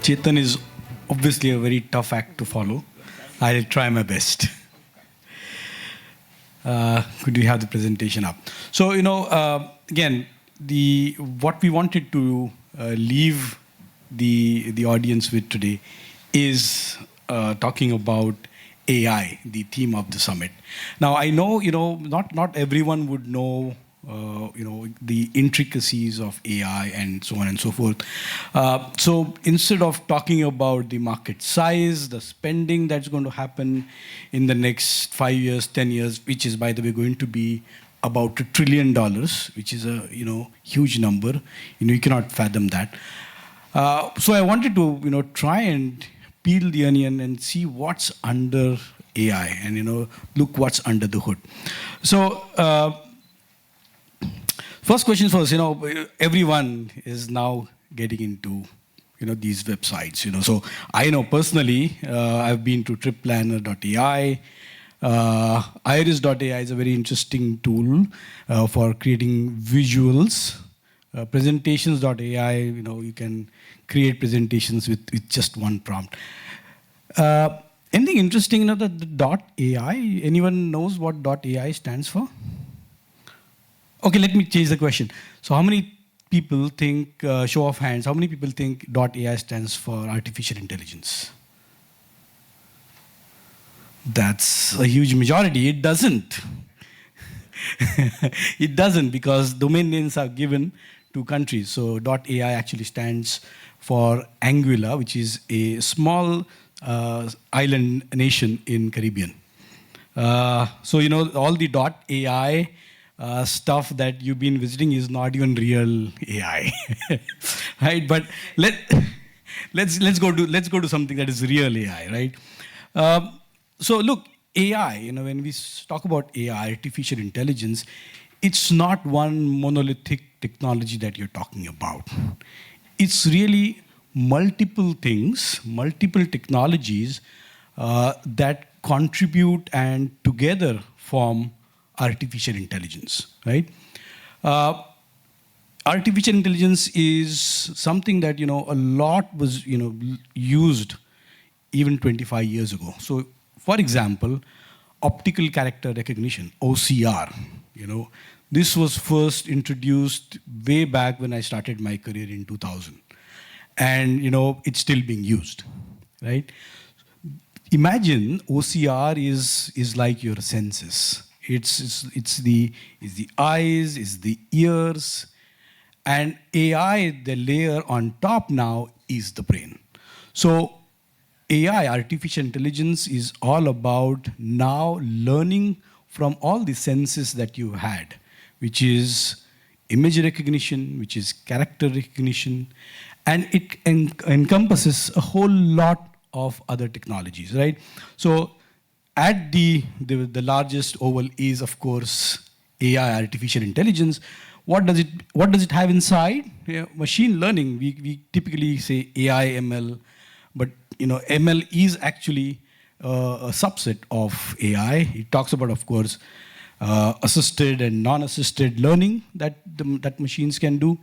Chetan is obviously a very tough act to follow. I'll try my best. Could we have the presentation up? So, again, what we wanted to leave the audience with today is talking about AI, the theme of the summit. Now, I know, not everyone would know the intricacies of AI and so on and so forth. So instead of talking about the market size, the spending that's going to happen in the next 5 years, 10 years, which is, by the way, going to be about $1 trillion, which is a huge number. You cannot fathom that. So I wanted to try and peel the onion and see what's under AI and look what's under the hood. So. First question first, everyone is now getting into, these websites, So I know personally, I've been to tripplanner.ai. Iris.ai is a very interesting tool for creating visuals. Presentations.ai, you can create presentations with just one prompt. Anything interesting, the .ai, anyone knows what .ai stands for? Okay, let me change the question. So how many people think, show of hands, how many people think .ai stands for artificial intelligence? That's a huge majority. It doesn't. It doesn't, because domain names are given to countries. So .ai actually stands for Anguilla, which is a small island nation in Caribbean. So all the .ai stuff that you've been visiting is not even real AI, right? But let's go to something that is real AI, right? So look, AI. When we talk about AI, artificial intelligence, it's not one monolithic technology that you're talking about. It's really multiple things, multiple technologies that contribute and together form artificial intelligence, right? Artificial intelligence is something that a lot was used even 25 years ago. So, for example, optical character recognition (OCR). This was first introduced way back when I started my career in 2000, and it's still being used, right? Imagine OCR is like your senses. It's the eyes, it's the ears, and AI, the layer on top now, is the brain. So AI, artificial intelligence, is all about now learning from all the senses that you had, which is image recognition, which is character recognition, and it encompasses a whole lot of other technologies, right? So at the largest oval is, of course, AI, artificial intelligence. What does it have inside? Machine learning. We typically say AI, ML, but ML is actually a subset of AI. It talks about, of course, assisted and non-assisted learning that machines can do.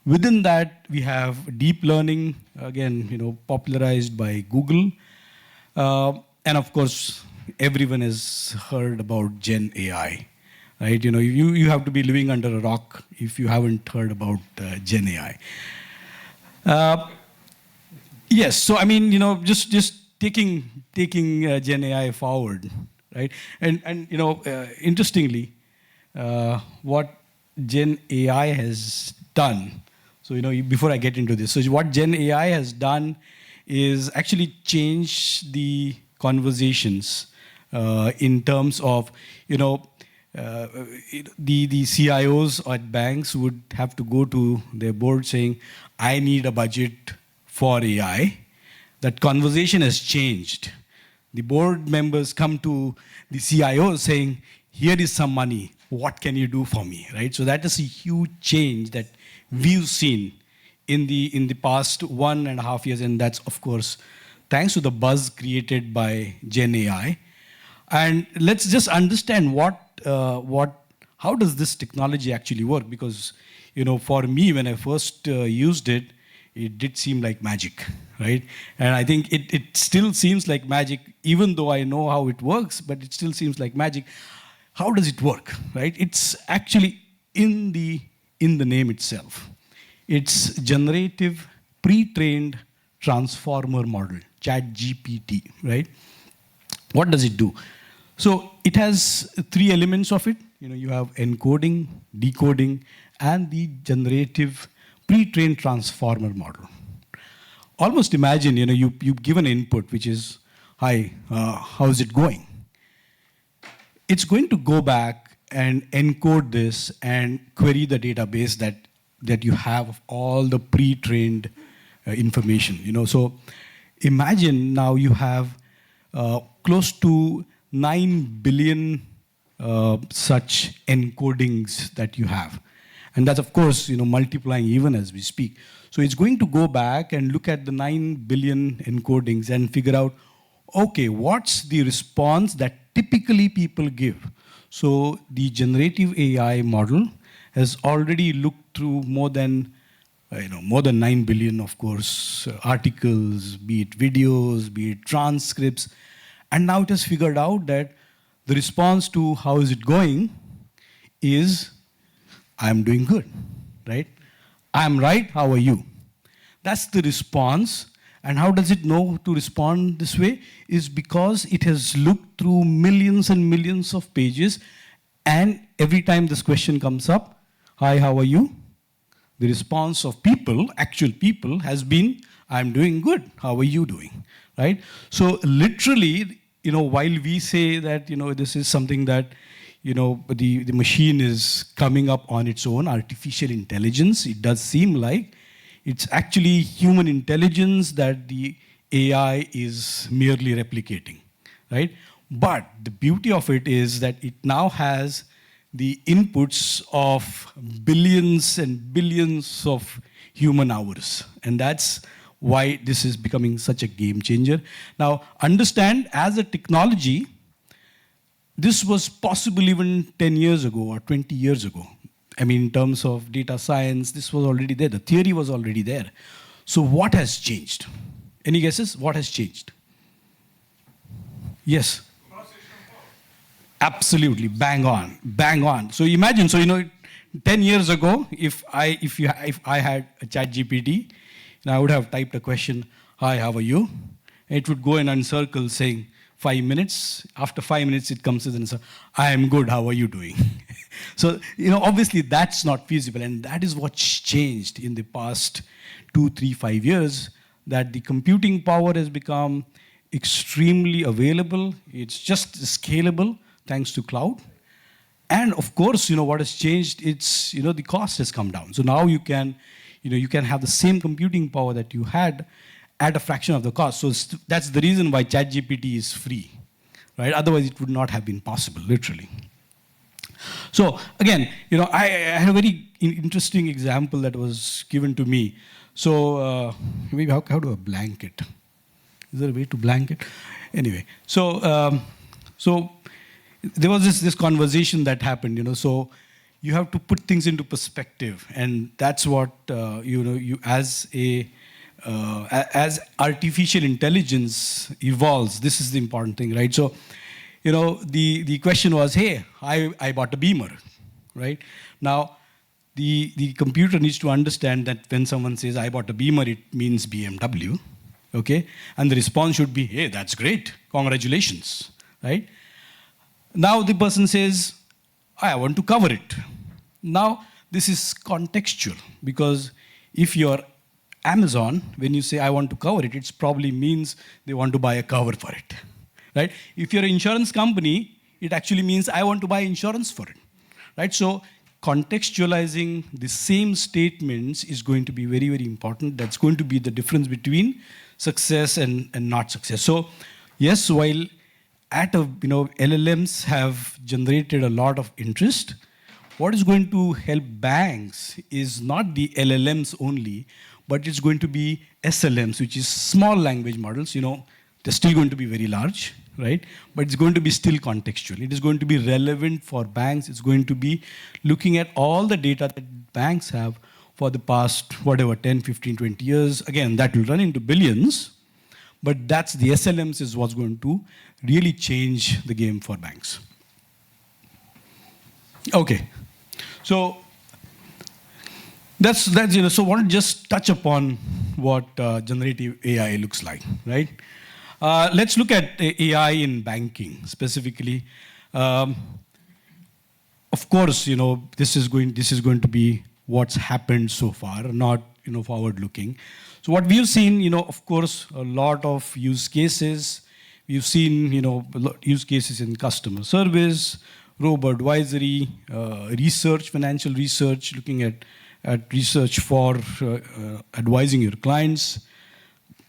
Within that, we have deep learning, again, popularized by Google, and of course, everyone has heard about Gen AI, right? You have to be living under a rock if you haven't heard about Gen AI. Yes, so I mean, just taking Gen AI forward, right? And interestingly, what Gen AI has done. So before I get into this, so what Gen AI has done is actually change the conversations in terms of, the CIOs at banks would have to go to their board saying, I need a budget for AI. That conversation has changed. The board members come to the CIO saying, here is some money. What can you do for me, right? So that is a huge change that we've seen in the past 1.5 years, and that's, of course, thanks to the buzz created by Gen AI. And let's just understand how does this technology actually work? Because for me, when I first used it, it did seem like magic, right? And I think it still seems like magic, even though I know how it works, but it still seems like magic. How does it work, right? It's actually in the name itself. It's generative pre-trained transformer model, ChatGPT, right? What does it do? So it has three elements of it. You have encoding, decoding, and the generative pre-trained transformer model. Almost imagine, you give an input, which is, hi, how's it going? It's going to go back and encode this and query the database that you have of all the pre-trained information. So imagine now you have close to 9 billion such encodings that you have. And that's, of course, multiplying even as we speak. So it's going to go back and look at the 9 billion encodings and figure out, okay, what's the response that typically people give? So the generative AI model has already looked through more than 9 billion, of course, articles, be it videos, be it transcripts. And now it has figured out that the response to how is it going is, I'm doing good, right? I'm right, how are you? That's the response. And how does it know to respond this way? Is because it has looked through millions and millions of pages, and every time this question comes up, hi, how are you? The response of people, actual people, has been, I'm doing good, how are you doing, right? So literally, while we say that, this is something that, the machine is coming up on its own, artificial intelligence, it does seem like it's actually human intelligence that the AI is merely replicating, right? But the beauty of it is that it now has the inputs of billions and billions of human hours. And that's why this is becoming such a game changer. Now, understand, as a technology, this was possible even 10 years ago or 20 years ago. I mean, in terms of data science, this was already there. The theory was already there. So what has changed? Any guesses? What has changed? Yes. Absolutely, bang on, bang on. So imagine, 10 years ago, if I had a ChatGPT, I would have typed a question, hi, how are you? It would go in a circle saying, 5 minutes. After 5 minutes, it comes with an answer, I am good, how are you doing? So, obviously that's not feasible, and that is what's changed in the past 2, 3, 5 years, that the computing power has become extremely available. It's just scalable thanks to cloud. And of course, what has changed, it's, the cost has come down. So now you can have the same computing power that you had at a fraction of the cost. So that's the reason why ChatGPT is free, right? Otherwise, it would not have been possible, literally. So again, I had a very interesting example that was given to me. So maybe how do I blank it? Is there a way to blank it? Anyway, so there was this conversation that happened. So you have to put things into perspective, and that's what you as artificial intelligence evolves, this is the important thing, right? So, the question was, hey, I bought a Beamer, right? Now, the computer needs to understand that when someone says, I bought a Beamer, it means BMW, okay? And the response should be, hey, that's great, congratulations, right? Now the person says, I want to cover it. Now, this is contextual, because if you're Amazon, when you say, I want to cover it, it probably means they want to buy a cover for it, right? If you're an insurance company, it actually means I want to buy insurance for it, right? So contextualizing the same statements is going to be very, very important. That's going to be the difference between success and not success. So yes, while LLMs have generated a lot of interest, what is going to help banks is not the LLMs only, but it's going to be SLMs, which is small language models. They're still going to be very large, right? But it's going to be still contextual. It is going to be relevant for banks. It's going to be looking at all the data that banks have for the past, whatever, 10, 15, 20 years. Again, that will run into billions, but that's the SLMs is what's going to really change the game for banks. Okay, so that's so I want to just touch upon what generative AI looks like, right? Let's look at AI in banking specifically. Of course, this is going to be what's happened so far, not forward-looking. So what we've seen, of course, a lot of use cases. We've seen, use cases in customer service, robo-advisory, research, financial research, looking at research for advising your clients.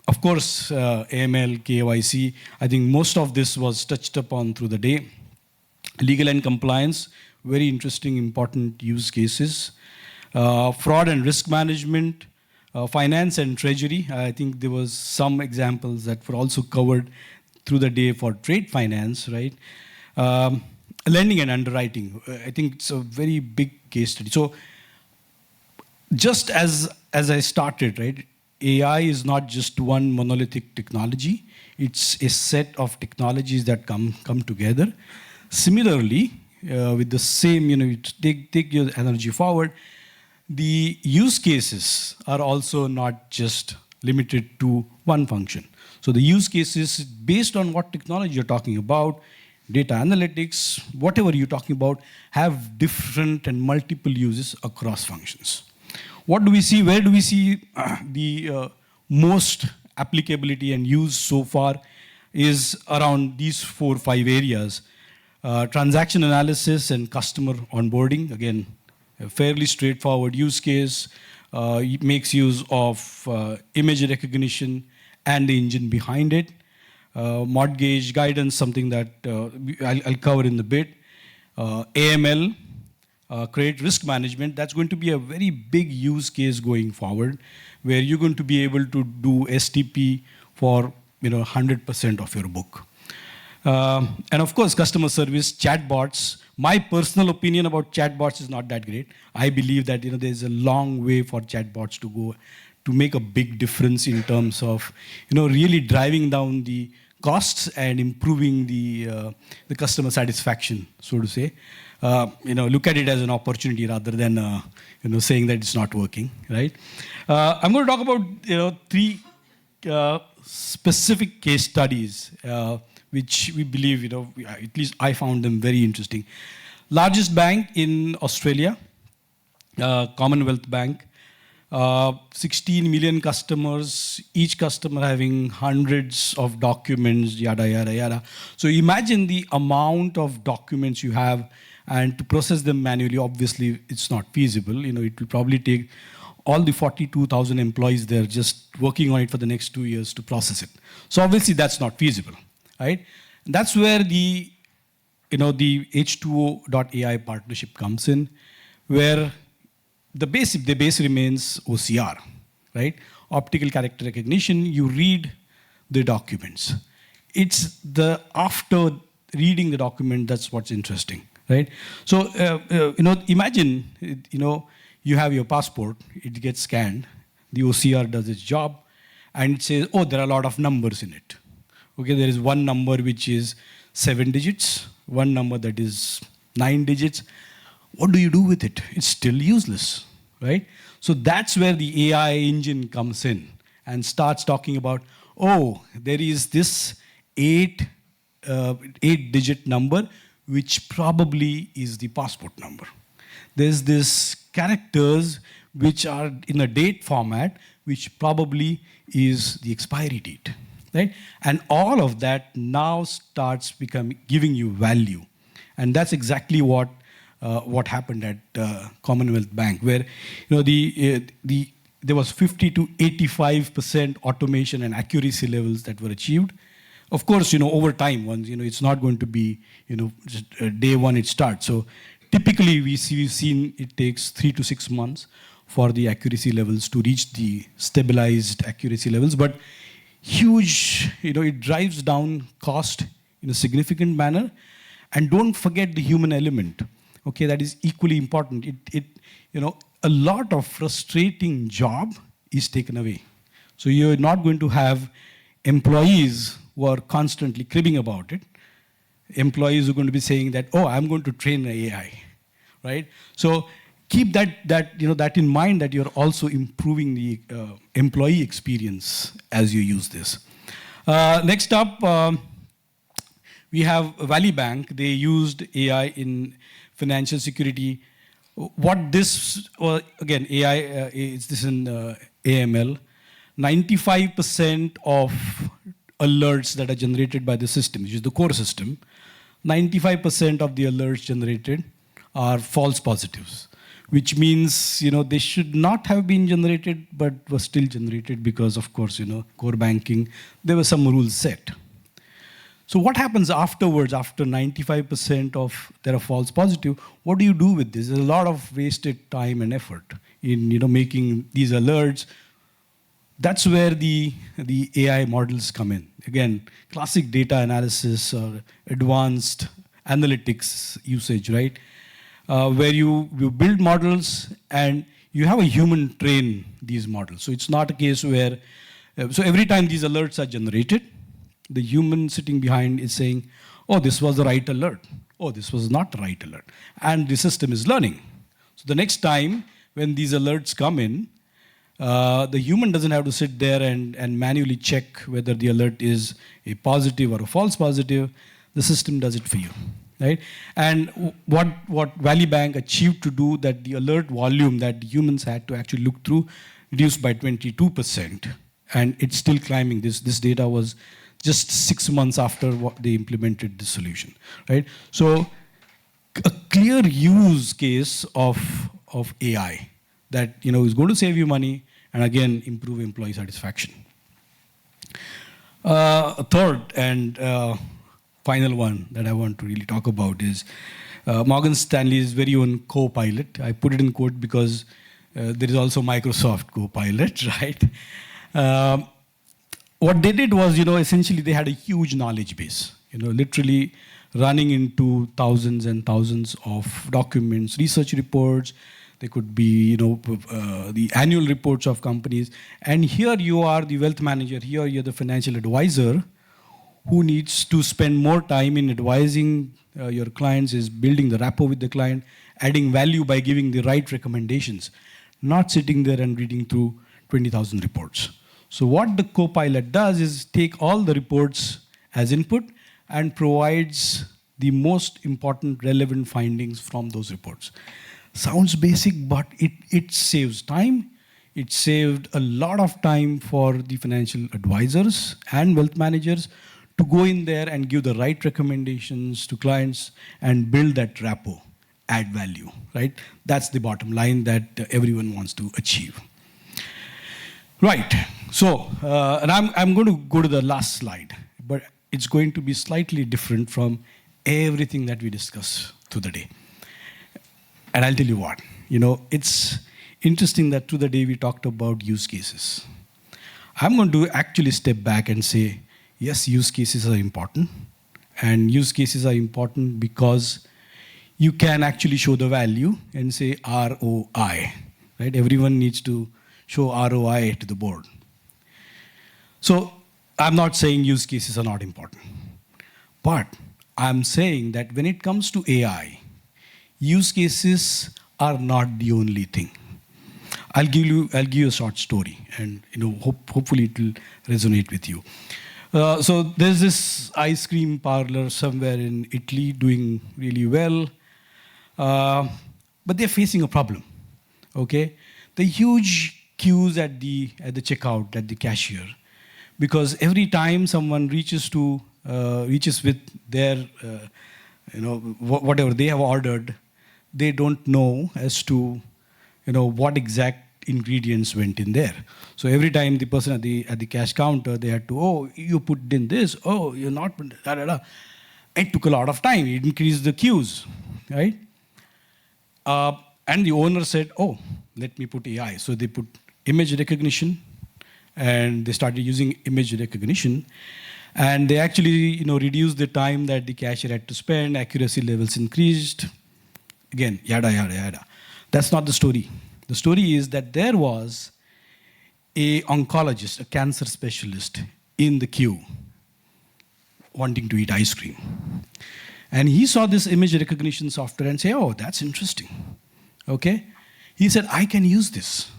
Of course, AML, KYC, I think most of this was touched upon through the day. Legal and compliance, very interesting, important use cases. Fraud and risk management, finance and treasury. I think there was some examples that were also covered through the day for trade finance, right? Lending and underwriting. I think it's a very big case study. So just as I started, right? AI is not just one monolithic technology. It's a set of technologies that come together. Similarly, with the same, you take your energy forward, the use cases are also not just limited to one function. So the use cases, based on what technology you're talking about, data analytics, whatever you're talking about, have different and multiple uses across functions. What do we see? Where do we see the most applicability and use so far is around these 4 or 5 areas. Transaction analysis and customer onboarding, again, a fairly straightforward use case. It makes use of image recognition and the engine behind it. Mortgage guidance, something that I'll cover in a bit. AML, credit risk management, that's going to be a very big use case going forward, where you're going to be able to do STP for 100% of your book. And of course, customer service, chatbots. My personal opinion about chatbots is not that great. I believe that there's a long way for chatbots to go to make a big difference in terms of really driving down the costs and improving the customer satisfaction, so to say. Look at it as an opportunity rather than saying that it's not working, right? I'm going to talk about 3 specific case studies, which we believe, at least I found them very interesting. Largest bank in Australia, Commonwealth Bank, 16 million customers, each customer having hundreds of documents, yada, yada, yada. So imagine the amount of documents you have, and to process them manually, obviously, it's not feasible. It will probably take all the 42,000 employees there just working on it for the next 2 years to process it. So obviously, that's not feasible, right? And that's where the H2O.ai partnership comes in, where the base remains OCR, right? Optical character recognition. You read the documents. It's the after reading the document that's what's interesting, right? So imagine you have your passport. It gets scanned. The OCR does its job, and it says, oh, there are a lot of numbers in it. Okay, there is one number which is 7 digits, one number that is 9 digits. What do you do with it? It's still useless, right? So that's where the AI engine comes in and starts talking about, oh, there is this 8-digit number, which probably is the passport number. There's this characters which are in a date format, which probably is the expiry date, right? And all of that now starts giving you value. And that's exactly what happened at Commonwealth Bank, where there was 50 to 85% automation and accuracy levels that were achieved. Of course, over time, once it's not going to be just day one it starts. So typically we've seen it takes 3 to 6 months for the accuracy levels to reach the stabilized accuracy levels, but huge, it drives down cost in a significant manner. And don't forget the human element. Okay, that is equally important. a lot of frustrating job is taken away. So you're not going to have employees who are constantly cribbing about it. Employees are going to be saying that, oh, I'm going to train AI, right? So keep that in mind, that you're also improving the employee experience as you use this. Next up, we have Valley Bank. They used AI in financial security. What this, again, AI, is this in AML. 95% of alerts that are generated by the system, which is the core system, 95% of the alerts generated are false positives, which means, they should not have been generated, but were still generated because, of course, core banking, there were some rules set. So what happens afterwards, after 95% of there are false positive? What do you do with this? There's a lot of wasted time and effort in making these alerts. That's where the AI models come in. Again, classic data analysis or advanced analytics usage, right? Where you build models and you have a human train these models. So it's not a case where, so every time these alerts are generated, the human sitting behind is saying, oh, this was the right alert. Oh, this was not the right alert. And the system is learning. So the next time when these alerts come in, the human doesn't have to sit there and manually check whether the alert is a positive or a false positive. The system does it for you, right? And what Valley Bank achieved to do, that the alert volume that the humans had to actually look through reduced by 22%, and it's still climbing. This data was just 6 months after they implemented this solution, right? So a clear use case of AI that is going to save you money and again improve employee satisfaction. A third and final one that I want to really talk about is Morgan Stanley's very own Copilot. I put it in quote because there is also Microsoft Copilot, right? What they did was, essentially they had a huge knowledge base, literally running into thousands and thousands of documents, research reports. They could be, the annual reports of companies. And here you are the wealth manager, here you're the financial advisor who needs to spend more time in advising your clients, is building the rapport with the client, adding value by giving the right recommendations, not sitting there and reading through 20,000 reports. So what the Copilot does is take all the reports as input and provides the most important relevant findings from those reports. Sounds basic, but it saves time. It saved a lot of time for the financial advisors and wealth managers to go in there and give the right recommendations to clients and build that rapport, add value, right? That's the bottom line that everyone wants to achieve. Right, so, and I'm going to go to the last slide, but it's going to be slightly different from everything that we discussed through the day. And I'll tell you what, it's interesting that through the day we talked about use cases. I'm going to actually step back and say, yes, use cases are important. And use cases are important because you can actually show the value and say ROI, right? Everyone needs to show ROI to the board. So I'm not saying use cases are not important, but I'm saying that when it comes to AI, use cases are not the only thing. I'll give you a short story, and hopefully it will resonate with you. So there's this ice cream parlor somewhere in Italy doing really well, but they're facing a problem. Okay, the huge queues at the checkout, at the cashier, because every time someone reaches with their whatever they have ordered, they don't know as to what exact ingredients went in there. So every time the person at the cash counter, they had to, oh, you put in this, oh, you're not, da da da. It took a lot of time. It increased the queues, right? And the owner said, oh, let me put AI. So they put image recognition, and they started using image recognition, and they actually reduced the time that the cashier had to spend. Accuracy levels increased. Again, yada yada yada. That's not the story. The story is that there was a oncologist, a cancer specialist in the queue wanting to eat ice cream. And he saw this image recognition software and say, oh, that's interesting. Okay? He said, I can use this.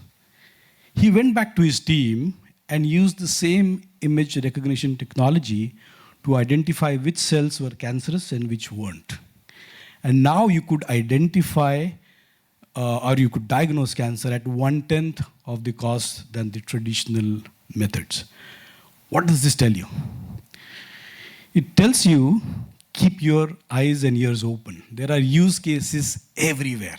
He went back to his team and used the same image recognition technology to identify which cells were cancerous and which weren't. And now you could identify or you could diagnose cancer at 1/10 of the cost than the traditional methods. What does this tell you? It tells you, keep your eyes and ears open. There are use cases everywhere.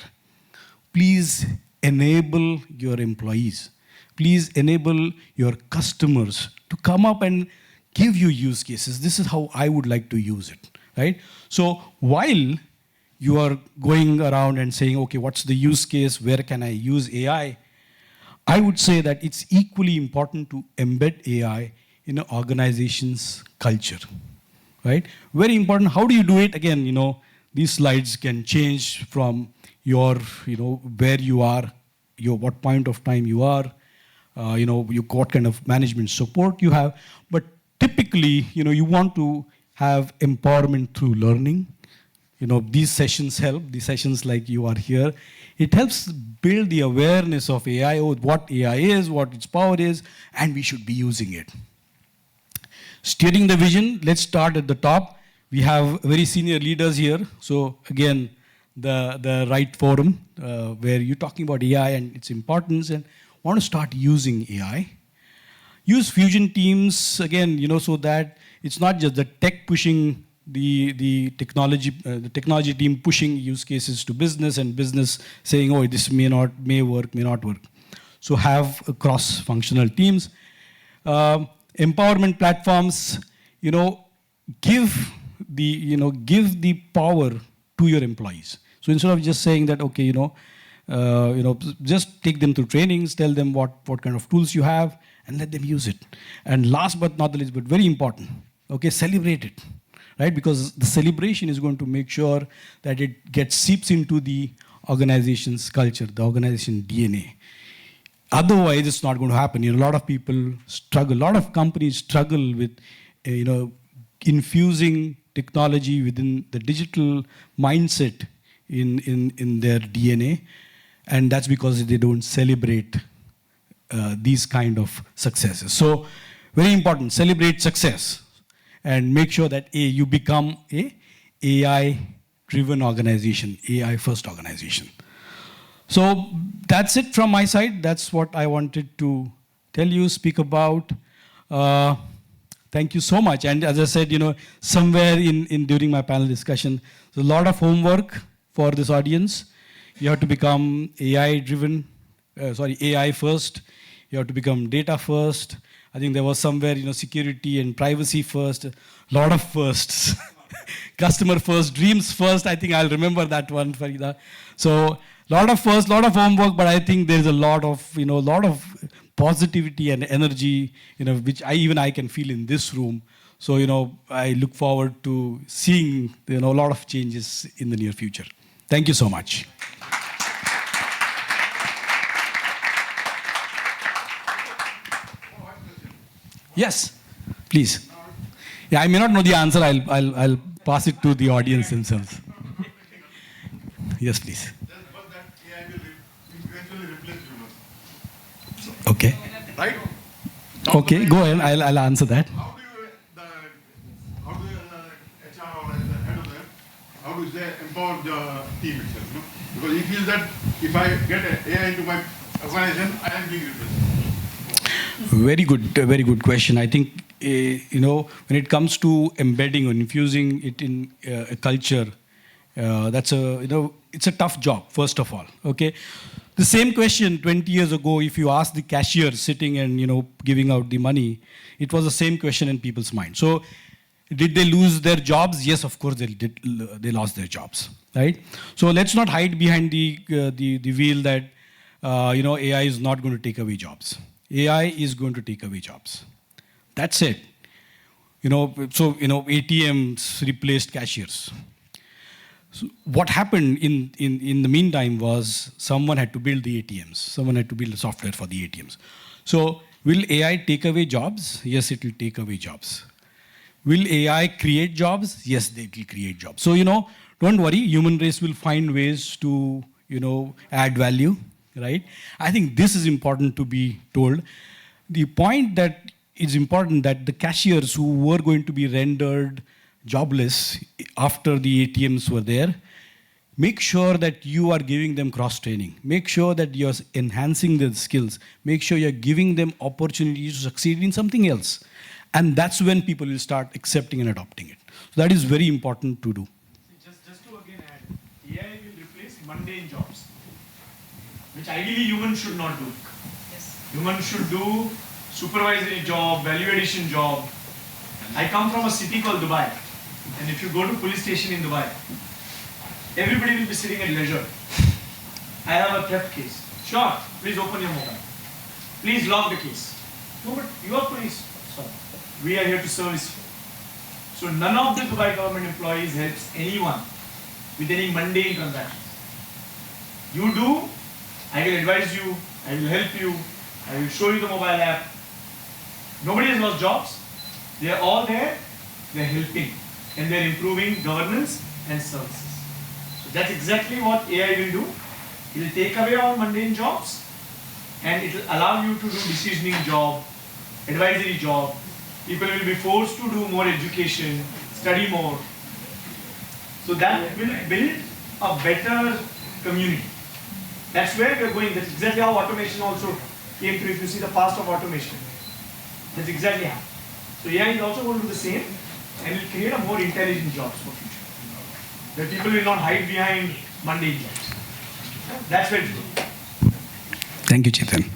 Please enable your employees. Please enable your customers to come up and give you use cases. This is how I would like to use it, right? So while you are going around and saying, okay, what's the use case? Where can I use AI? I would say that it's equally important to embed AI in an organization's culture, right? Very important. How do you do it? Again, these slides can change from your, where you are, what point of time you are, what kind of management support you have. But typically, you want to have empowerment through learning. These sessions help, these sessions like you are here. It helps build the awareness of AI, what AI is, what its power is, and we should be using it. Steering the vision, let's start at the top. We have very senior leaders here. So again, the right forum where you're talking about AI and its importance and want to start using AI. Use fusion teams, again, so that it's not just the tech pushing the technology team pushing use cases to business and business saying, oh, this may work, may not work. So have cross-functional teams. Empowerment platforms, give the power to your employees. So instead of just saying that, okay, just take them through trainings, tell them what kind of tools you have, and let them use it. And last but not the least, but very important, okay, celebrate it, right? Because the celebration is going to make sure that it seeps into the organization's culture, the organization DNA. Otherwise, it's not going to happen. A lot of people struggle, a lot of companies struggle with, infusing technology within the digital mindset in their DNA. And that's because they don't celebrate these kind of successes. So very important, celebrate success and make sure that you become a AI-driven organization, AI-first organization. So that's it from my side. That's what I wanted to tell you, speak about. Thank you so much. And as I said, somewhere during my panel discussion, there's a lot of homework for this audience. You have to become AI-driven, AI first. You have to become data first. I think there was somewhere, security and privacy first. A lot of firsts. Customer first, dreams first. I think I'll remember that one, Farida. So, lot of first, lot of homework, but I think there's a lot of positivity and energy, which I can feel in this room. So, I look forward to seeing, a lot of changes in the near future. Thank you so much. Yes, please. Yeah, I may not know the answer. I'll pass it to the audience themselves. Yes, please. But that AI will eventually replace humans. Okay. Right? Okay, go ahead. I'll answer that. How do HR or the head of them, how do they empower the team itself? Because he feels that if I get AI into my organization, I am being replaced. Very good question. I think, when it comes to embedding or infusing it in a culture, that's it's a tough job, first of all, okay? The same question 20 years ago, if you asked the cashier sitting and, giving out the money, it was the same question in people's mind. So did they lose their jobs? Yes, of course they lost their jobs, right? So let's not hide behind the wheel that, AI is not going to take away jobs. AI is going to take away jobs. That's it. ATMs replaced cashiers. So what happened in the meantime was someone had to build the ATMs. Someone had to build the software for the ATMs. So will AI take away jobs? Yes, it will take away jobs. Will AI create jobs? Yes, it will create jobs. So, don't worry, human race will find ways to, add value, right? I think this is important to be told. The point that is important that the cashiers who were going to be rendered jobless after the ATMs were there, make sure that you are giving them cross training. Make sure that you're enhancing their skills. Make sure you're giving them opportunities to succeed in something else. And that's when people will start accepting and adopting it. So that is very important to do. Just to again add, AI will replace mundane jobs, which ideally humans should not do. Yes. Humans should do supervisory job, value addition job. I come from a city called Dubai, and if you go to police station in Dubai, everybody will be sitting at leisure. I have a theft case. Sure, please open your mobile. Please log the case. No, but you are police. Sorry. We are here to service you. So none of the Dubai government employees helps anyone with any mundane transactions. You do, I will advise you, I will help you, I will show you the mobile app. Nobody has lost jobs. They are all there, they are helping, and they are improving governance and services. So that's exactly what AI will do. It will take away all mundane jobs, and it will allow you to do decisioning job, advisory job. People will be forced to do more education, study more. So that will build a better community. That's where we are going. That's exactly how automation also came through. If you see the past of automation, that's exactly how. So AI is also going to do the same, and will create a more intelligent jobs for future. Where people will not hide behind mundane jobs. That's where it's going. Thank you, Chetan.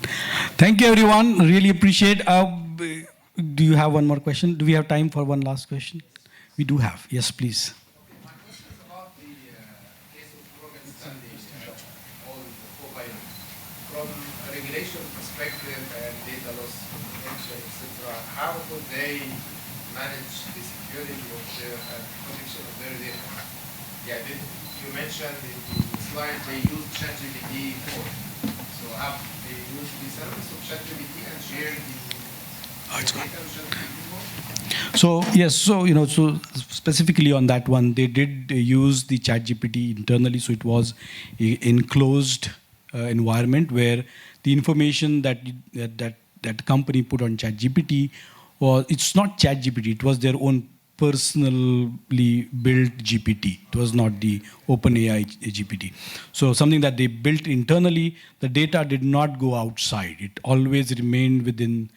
Thank you, everyone. Really appreciate. Do you have one more question? Do we have time for one last question? We do have. Yes, please. My question is about the case of Morgan Stanley, all Kuwait. From a regulation perspective and data loss prevention, etc., how could they manage the security of their protection of their data? Yeah, you mentioned in the slide they use ChatGPT 4. So have they used the service of ChatGPT and shared the So yes, so specifically on that one, they did use the ChatGPT internally. So it was an enclosed environment where the information that company put on ChatGPT it's not ChatGPT. It was their own personally built GPT. It was not the OpenAI GPT. So something that they built internally. The data did not go outside. It always remained within.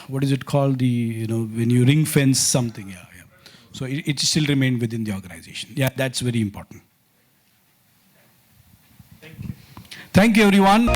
What is it called? When you ring fence something, yeah. So it still remained within the organization. Yeah, that's very important. Thank you. Thank you, everyone.